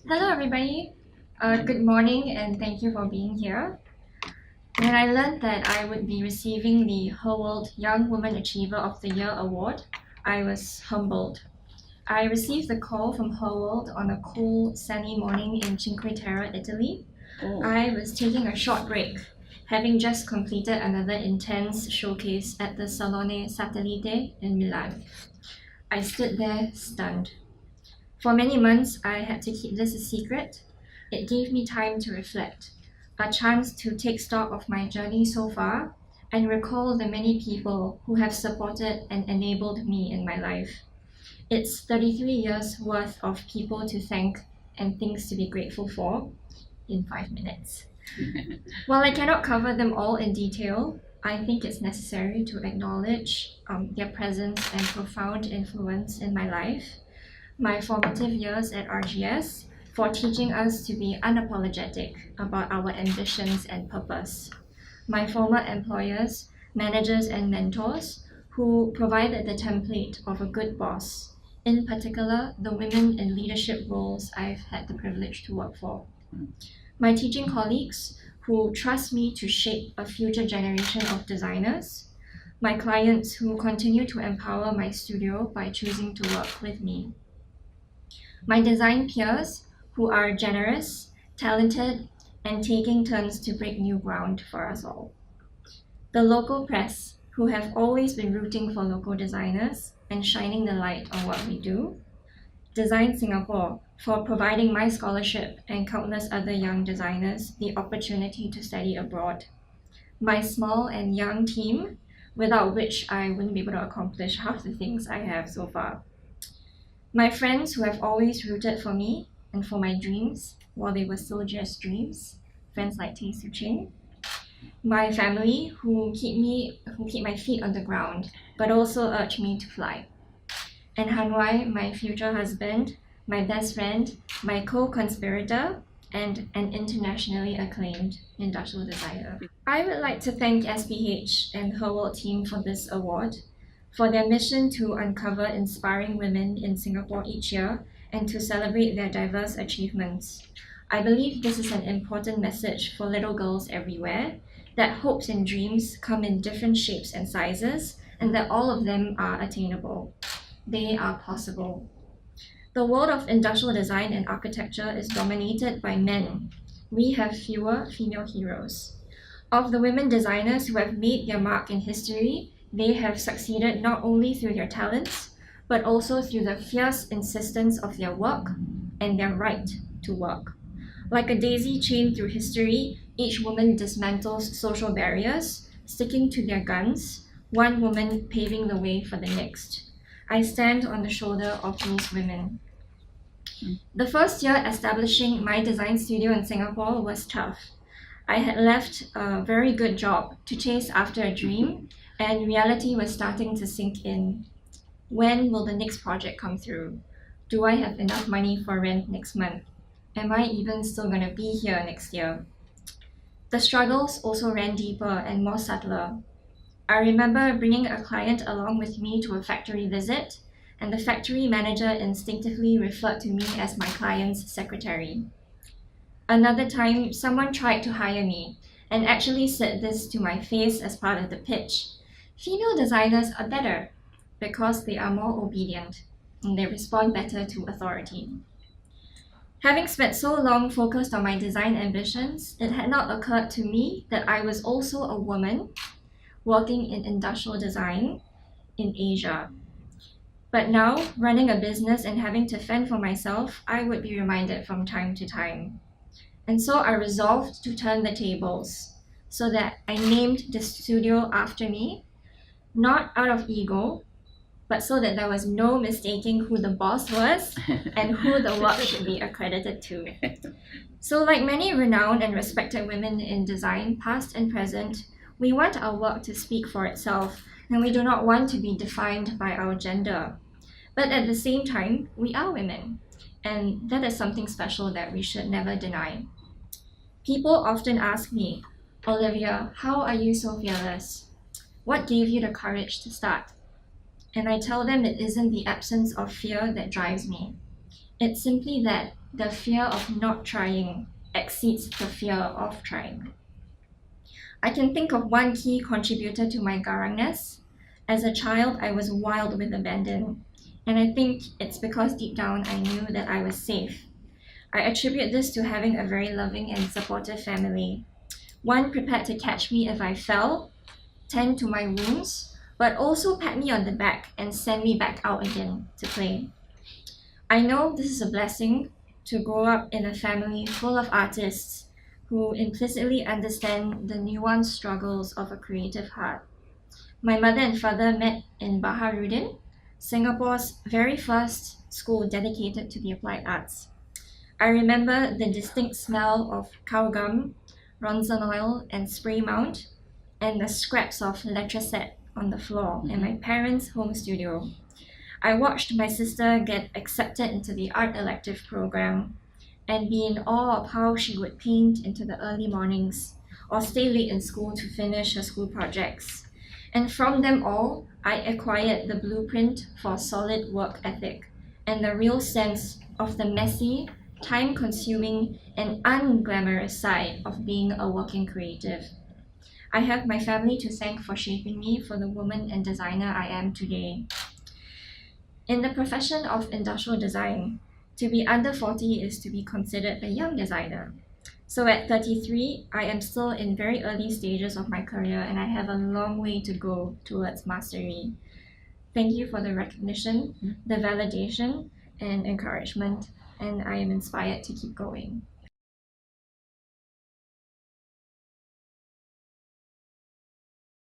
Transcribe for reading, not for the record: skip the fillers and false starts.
Hello, everybody. Good morning, and thank you for being here. When I learned that I would be receiving the Her World Young Woman Achiever of the Year award, I was humbled. I received the call from Her World on a cool, sunny morning in Cinque Terre, Italy. I was taking a short break, having just completed another intense showcase at the Salone Satellite in Milan. I stood there stunned. For many months, I had to keep this a secret. It gave me time to reflect, a chance to take stock of my journey so far, and recall the many people who have supported and enabled me in my life. It's 33 years worth of people to thank and things to be grateful for in 5 minutes. While I cannot cover them all in detail, I think it's necessary to acknowledge their presence and profound influence in my life, my formative years at RGS, for teaching us to be unapologetic about our ambitions and purpose, my former employers, managers, and mentors who provided the template of a good boss, in particular, the women in leadership roles I've had the privilege to work for, my teaching colleagues who trust me to shape a future generation of designers, my clients who continue to empower my studio by choosing to work with me, my design peers who are generous, talented, and taking turns to break new ground for us all, the local press who have always been rooting for local designers and shining the light on what we do, Design Singapore for providing my scholarship and countless other young designers the opportunity to study abroad, my small and young team, without which I wouldn't be able to accomplish half the things I have so far, my friends who have always rooted for me and for my dreams while they were still just dreams, friends like Tay Su Ching, my family who keep my feet on the ground but also urge me to fly, and Han Wai, my future husband, my best friend, my co-conspirator, and an internationally acclaimed industrial designer. I would like to thank SPH and Her World team for this award, for their mission to uncover inspiring women in Singapore each year and to celebrate their diverse achievements. I believe this is an important message for little girls everywhere, that hopes and dreams come in different shapes and sizes, and that all of them are attainable. They are possible. The world of industrial design and architecture is dominated by men. We have fewer female heroes. Of the women designers who have made their mark in history, they have succeeded not only through their talents, but also through the fierce insistence of their work and their right to work. Like a daisy chain through history, each woman dismantles social barriers, sticking to their guns, one woman paving the way for the next. I stand on the shoulder of those women. The first year establishing my design studio in Singapore was tough. I had left a very good job to chase after a dream, and reality was starting to sink in. When will the next project come through? Do I have enough money for rent next month? Am I even still going to be here next year? The struggles also ran deeper and more subtler. I remember bringing a client along with me to a factory visit, and the factory manager instinctively referred to me as my client's secretary. Another time, someone tried to hire me and actually said this to my face as part of the pitch. Female designers are better because they are more obedient and they respond better to authority. Having spent so long focused on my design ambitions, it had not occurred to me that I was also a woman working in industrial design in Asia. But now, running a business and having to fend for myself, I would be reminded from time to time. And so I resolved to turn the tables so that I named the studio after me, not out of ego, but so that there was no mistaking who the boss was and who the work should be accredited to. So like many renowned and respected women in design, past and present, we want our work to speak for itself, and we do not want to be defined by our gender. But at the same time, we are women, and that is something special that we should never deny. People often ask me, Olivia, how are you so fearless? What gave you the courage to start? And I tell them it isn't the absence of fear that drives me. It's simply that the fear of not trying exceeds the fear of trying. I can think of one key contributor to my garangness. As a child, I was wild with abandon, and I think it's because deep down I knew that I was safe. I attribute this to having a very loving and supportive family, one prepared to catch me if I fell, tend to my wounds, but also pat me on the back and send me back out again to play. I know this is a blessing to grow up in a family full of artists who implicitly understand the nuanced struggles of a creative heart. My mother and father met in Baharudin, Singapore's very first school dedicated to the applied arts. I remember the distinct smell of cow gum, Ronson oil, and spray mount, and the scraps of letraset on the floor in my parents' home studio. I watched my sister get accepted into the art elective program and be in awe of how she would paint into the early mornings or stay late in school to finish her school projects. And from them all, I acquired the blueprint for solid work ethic and the real sense of the messy, time consuming, and unglamorous side of being a working creative. I have my family to thank for shaping me for the woman and designer I am today. In the profession of industrial design, to be under 40 is to be considered a young designer. So at 33, I am still in very early stages of my career and I have a long way to go towards mastery. Thank you for the recognition, the validation, and encouragement, and I am inspired to keep going.